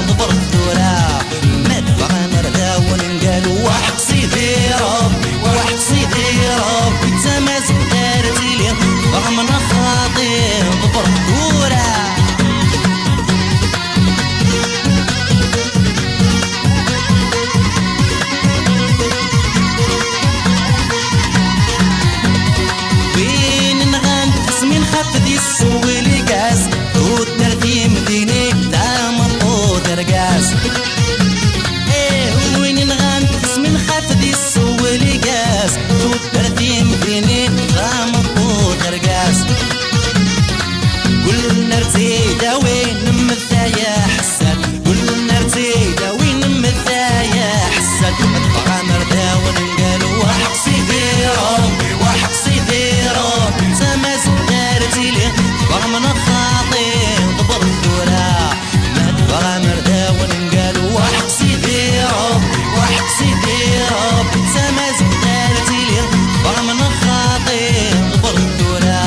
ضبر الدورة مات بغا مرداون نقالو وحق سيدي ربي وحق سيدي ربي سما زدارتي لي بغا من خاطي ضبر الدورة خفدي السوي لقاس وتنردي مديني دامر ودرقاس ايه وين نغنفس من خفدي السوي لقاس وتنردي مديني دامر ودرقاس قلنا رزيدة وين نمثايا حسات قلنا رزيدة وين نمثايا حسات بغا مردا ونقالو وحق سيدي ربي وحق سيدي ربي سما زدارتي لي بغا من خاطي ضبر الدورة مات بغا مردا ونقالو وحق سيدي ربي وحق سيدي ربي سما زدارتي لي بغا من خاطي ضبر الدورة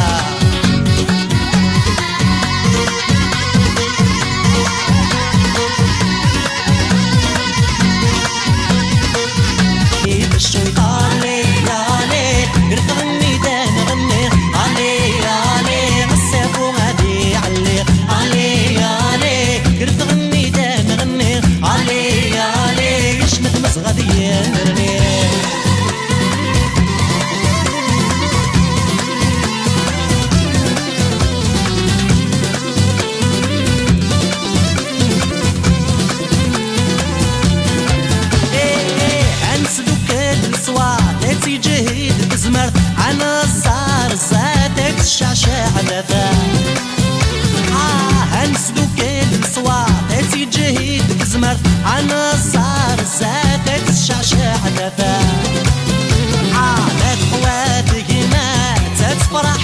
الشيطان لي علي يرتغني دا نغني علي علي غساف وغادي علي علي علي يرتغني دا نغني علي علي يشمت مصغدي نرني جهيد بزمر عنا الزار زادك الشعشاع ذا هنسلو كل صوات جهيد بزمر عنا الزار زادك الشعشاع ذا لا تخواتك ما تتفرح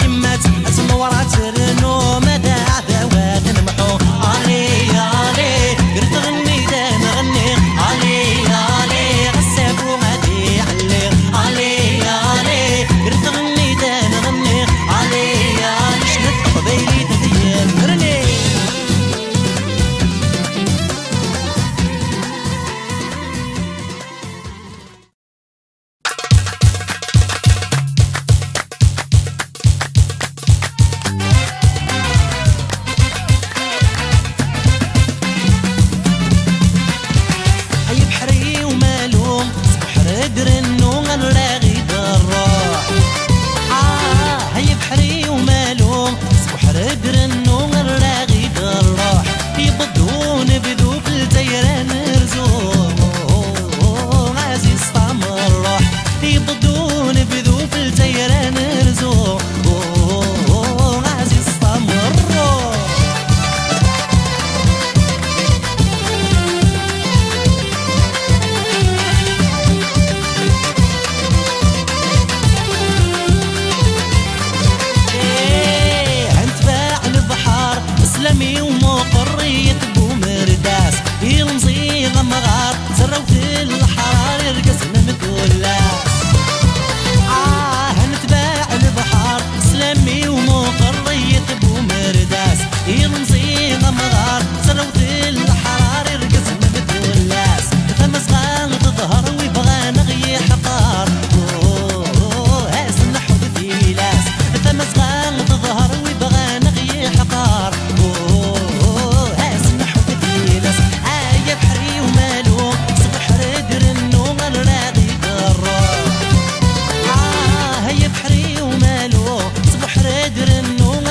يمات تنورات رنو مدى عذوات نمحو علي علي قرت غني دا نغني علي علي غساف وغادي علي علي علي قرت غني دا نغني علي علي شنت قبيلي تدين نرني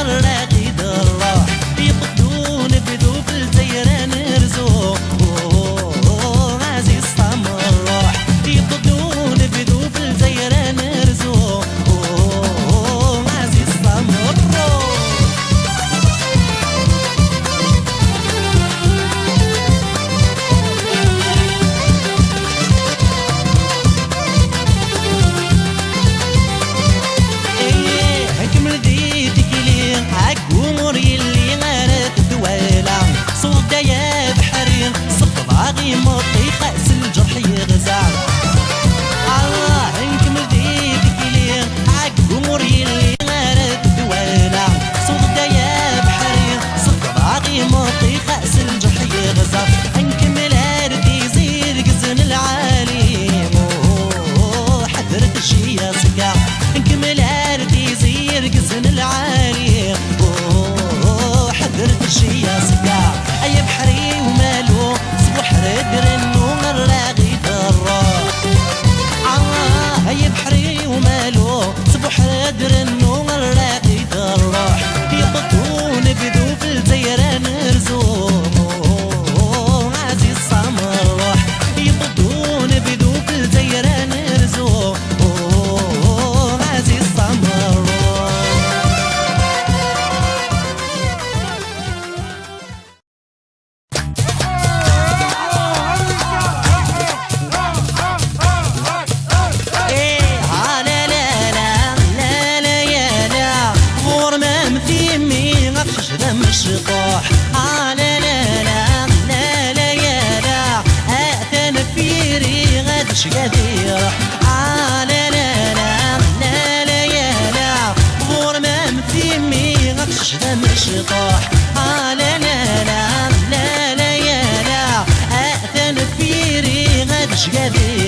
الراقي دراح يبدون بذوب الزيران مطي خاس الجرح يغزر نكمل هردي زير قزن العالي حذرت الشي يا سكا نكمل هردي زير قزن العالي حذرت الشي يا سكا اي بحري ومالو صبح ردرن ومراغي الروح اي بحري ومالو صبح ردرن ومراغي الروح يبطون بدو في الزيران رزوم عزيز صامر روح يبطون بدو في الزيران رزوم عزيز صامر روح مشطوح لا لا لا لا لا يا لا أثن فيري غد شقدير لا لا لا لا لا يا لا غور ما مثيمي غدش مشطوح لا لا لا لا لا يا لا أثن فيري غد شقدير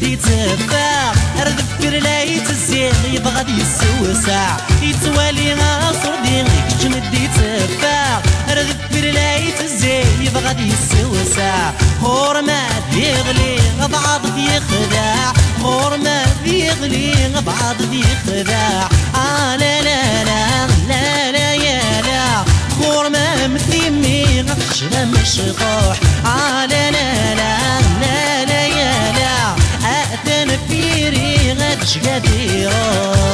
يتفاع ردفكر لا يتزيغ يبغى يسوسع يتوالي غاصر ديغيك جمد يتفاع ردفكر لا يتزيغ يبغى يسوسع غور ما يغلي بعض يخدع غور ما يغلي بعض يخدع لا لا لا لا لا يا لا غور ما مثيمي غفش مشطوح لا لا لا لا لا يا لا أأتن فيري غدش قديرا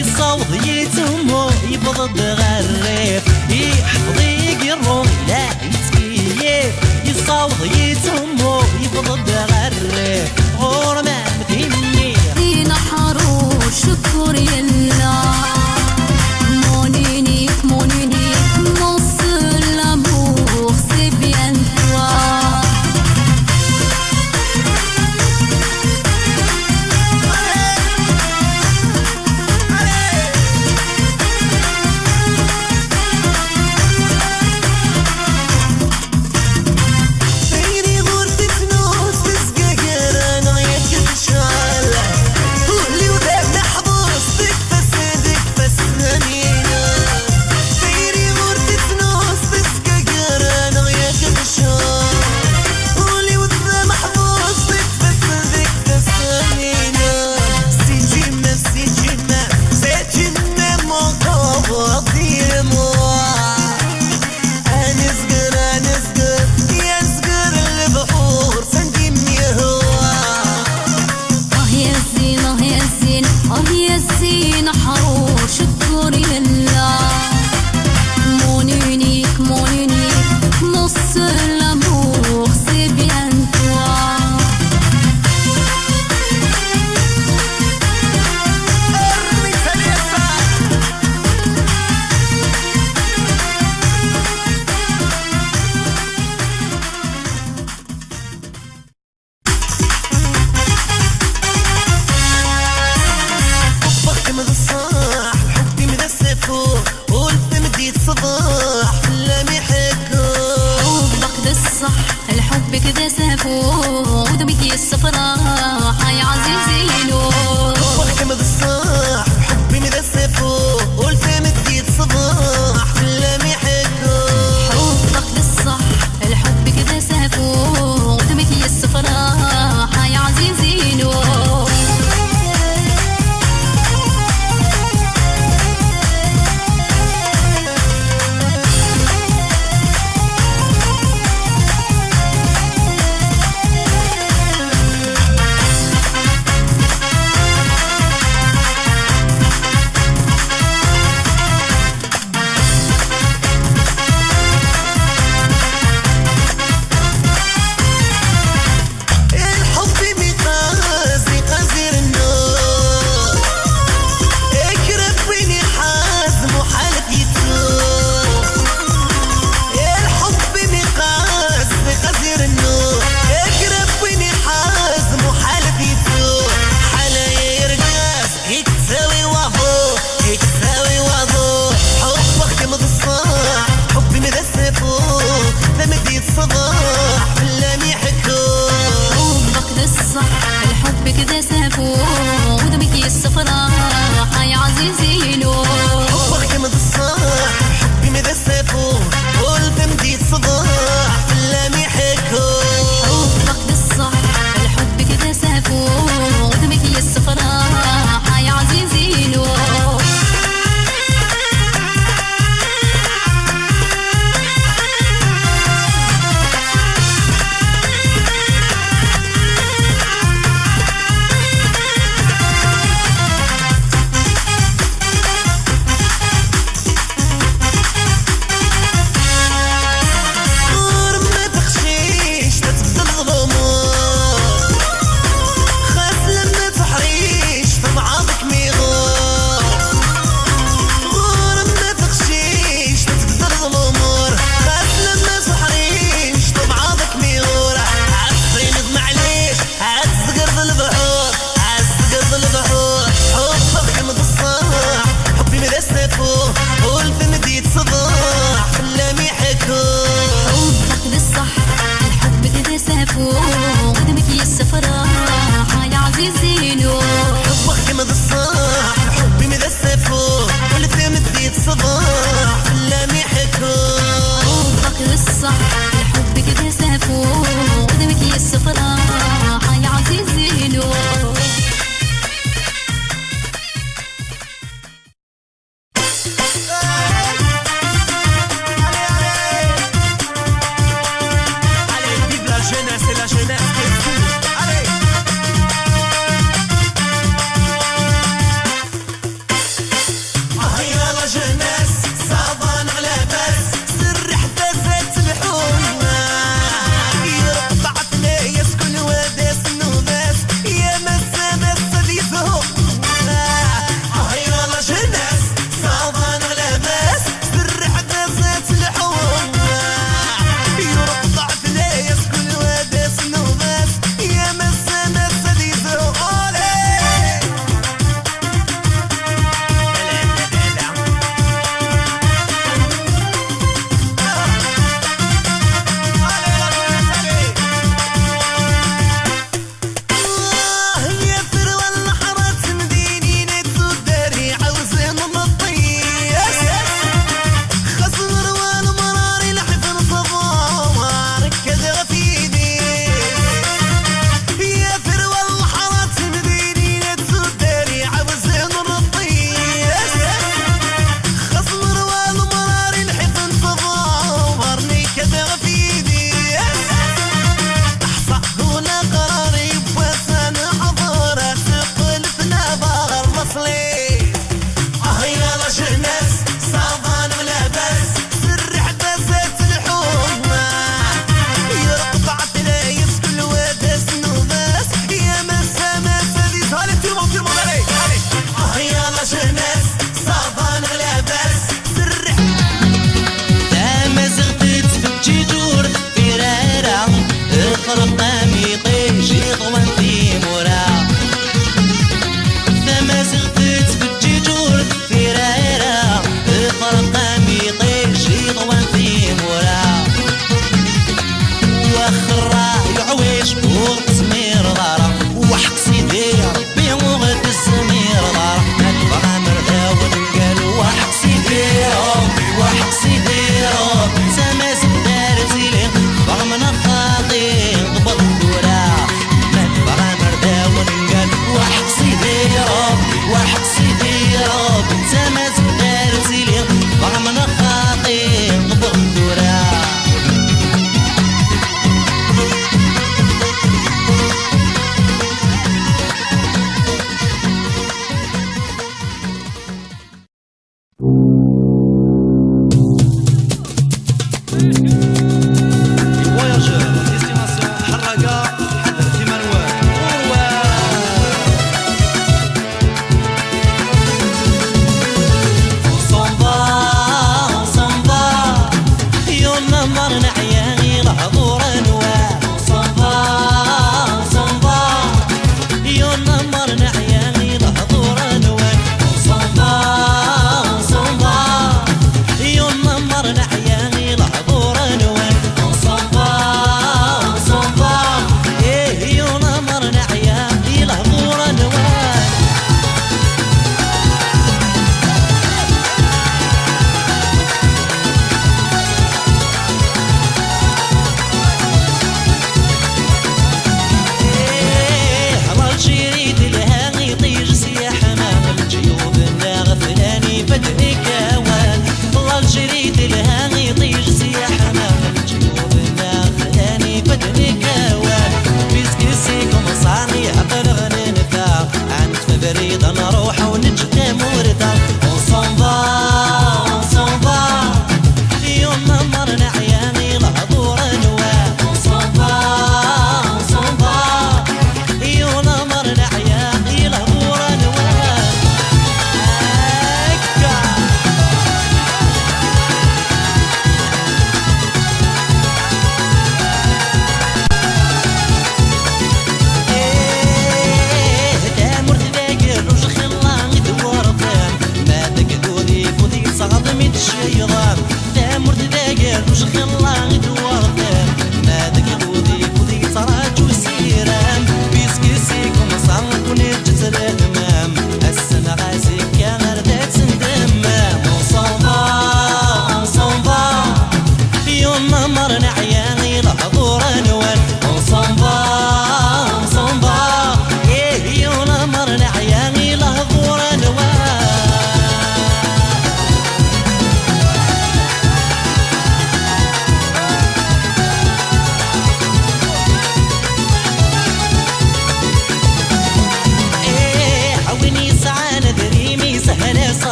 يصوض يتمو يبض غريف يحفظ يقرو لا يتكيف يصوض يتمو يبض غريف غور ما متهني دين حرو شكر يلا مونيني مونيني نص الأبوخ سبيان توا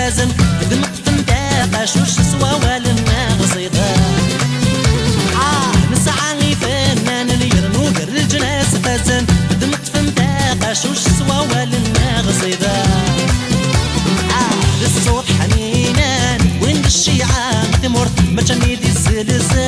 فازن دمق فنداقة شوش سوا والنا غصيغة نسعى فنان اللي يرنو قر الجناس فازن دمق فنداقة شوش سوا والنا غصيغة الصوت حنينان وين الشيعة تمر ما تشني دي الزلزال